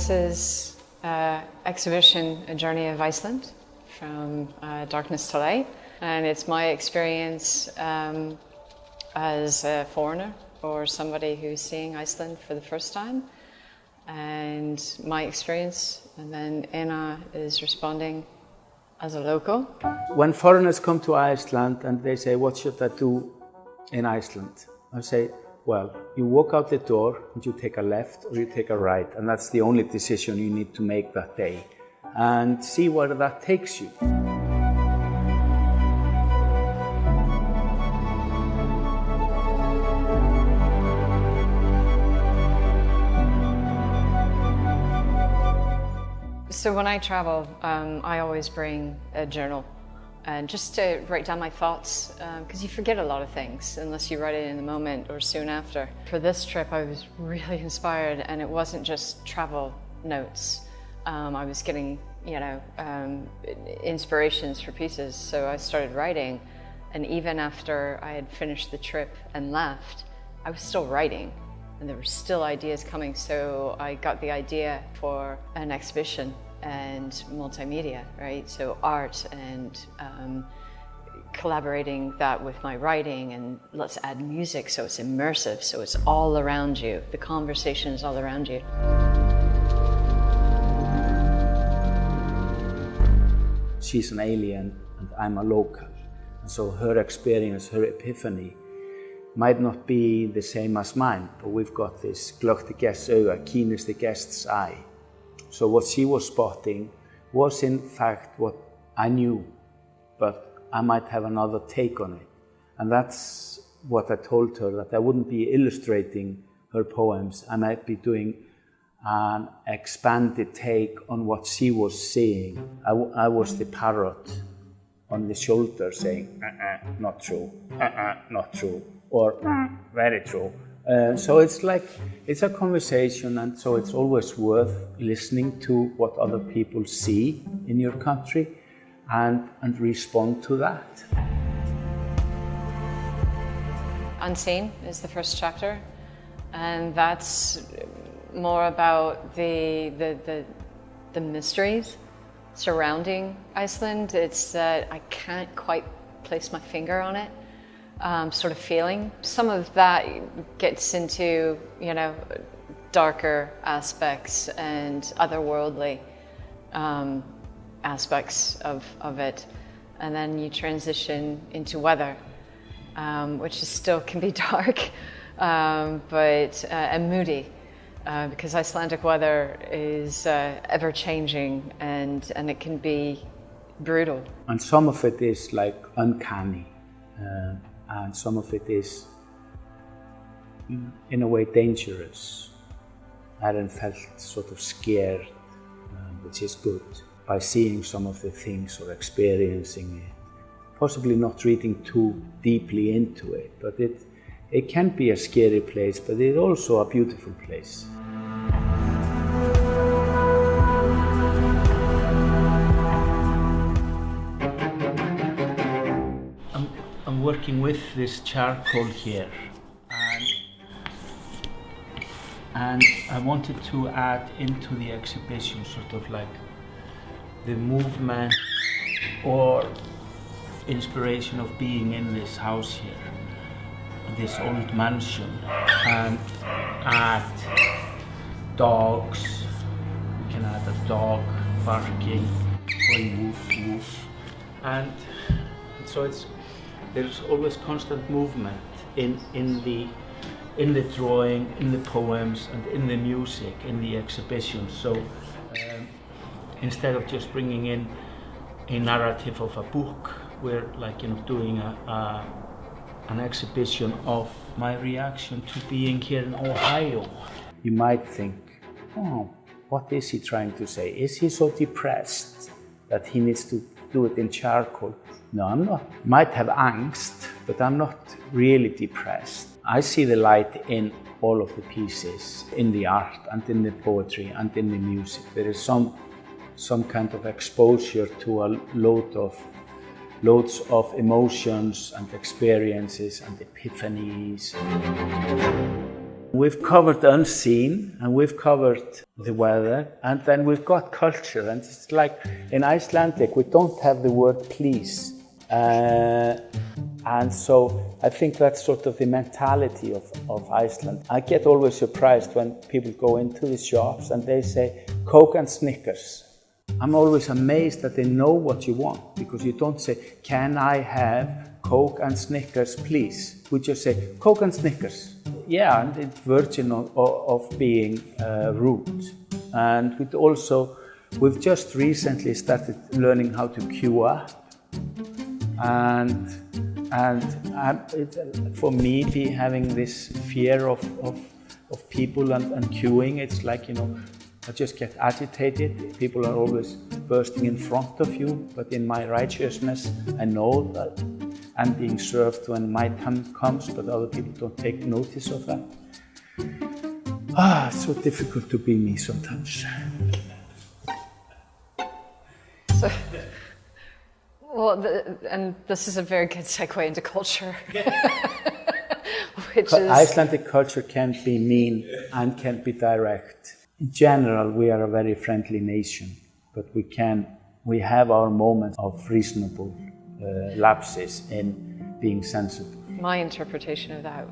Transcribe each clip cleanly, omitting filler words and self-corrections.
this is exhibition, A Journey of Iceland, from darkness to light. And it's my experience as a foreigner or somebody who's seeing Iceland for the first time. And my experience, and then Ina is responding as a local. When foreigners come to Iceland and they say, what should I do in Iceland? I say, well, you walk out the door and you take a left or you take a right, and that's the only decision you need to make that day, and see where that takes you. So when I travel, I always bring a journal, and just to write down my thoughts, because you forget a lot of things unless you write it in the moment or soon after. For this trip, I was really inspired, and it wasn't just travel notes. I was getting, inspirations for pieces, so I started writing, and even after I had finished the trip and left, I was still writing, and there were still ideas coming, so I got the idea for an exhibition and multimedia, right? So art and collaborating that with my writing, and let's add music so it's immersive, so it's all around you. The conversation is all around you. She's an alien and I'm a local. And so her experience, her epiphany, might not be the same as mine, but we've got this glöggt gests auga, keenest guest's eye. So what she was spotting was in fact what I knew, but I might have another take on it. And that's what I told her, that I wouldn't be illustrating her poems. I might be doing an expanded take on what she was seeing. I was the parrot on the shoulder saying, not true, not true, or very true. So it's a conversation, and so it's always worth listening to what other people see in your country and respond to that. Unseen is the first chapter, and that's more about the mysteries surrounding Iceland. It's that I can't quite place my finger on it. Sort of feeling. Some of that gets into, darker aspects and otherworldly aspects of it. And then you transition into weather, which is still can be dark, but and moody, because Icelandic weather is ever-changing, and it can be brutal. And some of it is like uncanny. And some of it is, in a way, dangerous. I hadn't felt sort of scared, which is good, by seeing some of the things or experiencing it. Possibly not reading too deeply into it, but it can be a scary place, but it's also a beautiful place. I'm working with this charcoal here, and I wanted to add into the exhibition sort of like the movement or inspiration of being in this house here, this old mansion, and add dogs. We can add a dog barking, going woof woof, and so there's always constant movement in the drawing, in the poems, and in the music, in the exhibition. So instead of just bringing in a narrative of a book, we're doing an exhibition of my reaction to being here in Ohio. You might think, oh, what is he trying to say? Is he so depressed that he needs to do it in charcoal? No, I'm not. Might have angst, but I'm not really depressed. I see the light in all of the pieces, in the art and in the poetry and in the music. There is some kind of exposure to a loads of emotions and experiences and epiphanies. We've covered unseen, and we've covered the weather, and then we've got culture. And it's like in Icelandic, we don't have the word please. And so I think that's sort of the mentality of Iceland. I get always surprised when people go into the shops and they say Coke and Snickers. I'm always amazed that they know what you want, because you don't say, can I have Coke and Snickers, please? We just say Coke and Snickers. Yeah, and it's version of being rude. And we've just recently started learning how to queue up. And for me, having this fear of people and queuing, it's like, I just get agitated. People are always bursting in front of you, but in my righteousness, I know that I'm being served when my time comes, but other people don't take notice of that. It's so difficult to be me sometimes. And this is a very good segue into culture. Icelandic culture can be mean and can be direct. In general, we are a very friendly nation, but we have our moments of reasonable lapses in being sensible. My interpretation of that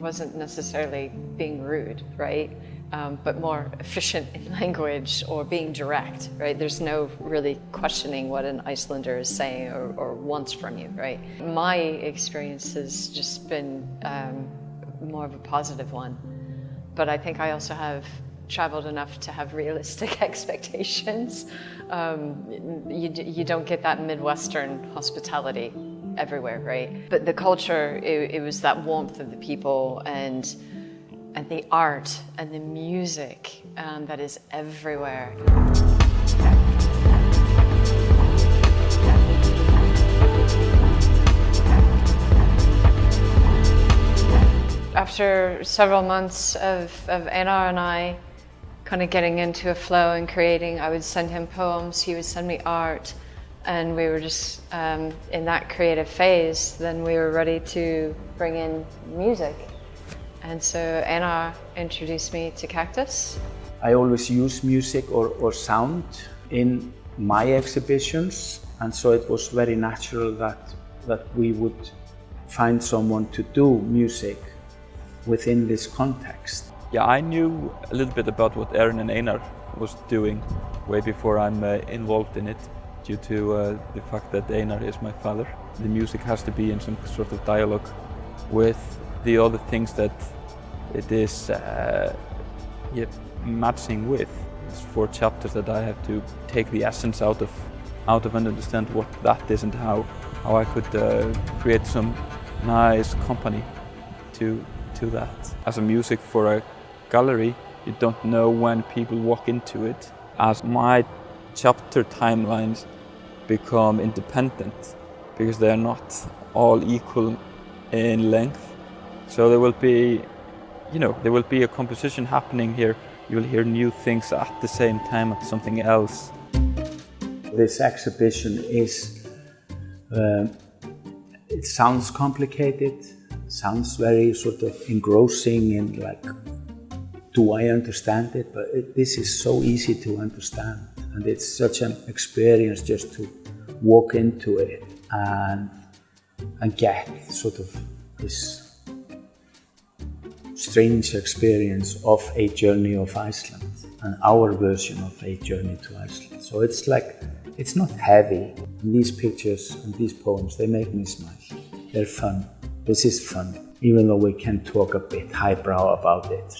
wasn't necessarily being rude, right? But more efficient in language or being direct, right? There's no really questioning what an Icelander is saying or wants from you, right? My experience has just been more of a positive one. But I think I also have traveled enough to have realistic expectations. You don't get that Midwestern hospitality everywhere, right? But the culture, it was that warmth of the people and the art and the music that is everywhere. After several months of Einar and I kind of getting into a flow and creating, I would send him poems, he would send me art, and we were just in that creative phase. Then we were ready to bring in music. And so Einar introduced me to Cactus. I always use music or sound in my exhibitions, and so it was very natural that we would find someone to do music within this context. Yeah, I knew a little bit about what Aaron and Einar was doing way before I'm involved in it, due to the fact that Einar is my father. The music has to be in some sort of dialogue with the other things that it is matching with. It's 4 chapters that I have to take the essence out of and understand what that is and how I could create some nice company to that. As a music for a gallery, you don't know when people walk into it. As my chapter timelines become independent, because they are not all equal in length. So there will be, a composition happening here. You will hear new things at the same time as something else. This exhibition is, it sounds complicated, sounds very sort of engrossing and like, do I understand it? But this is so easy to understand, and it's such an experience just to walk into it and get sort of this strange experience of a journey of Iceland and our version of a journey to Iceland. So it's like, it's not heavy. And these pictures and these poems, they make me smile. They're fun. This is fun, even though we can talk a bit highbrow about it.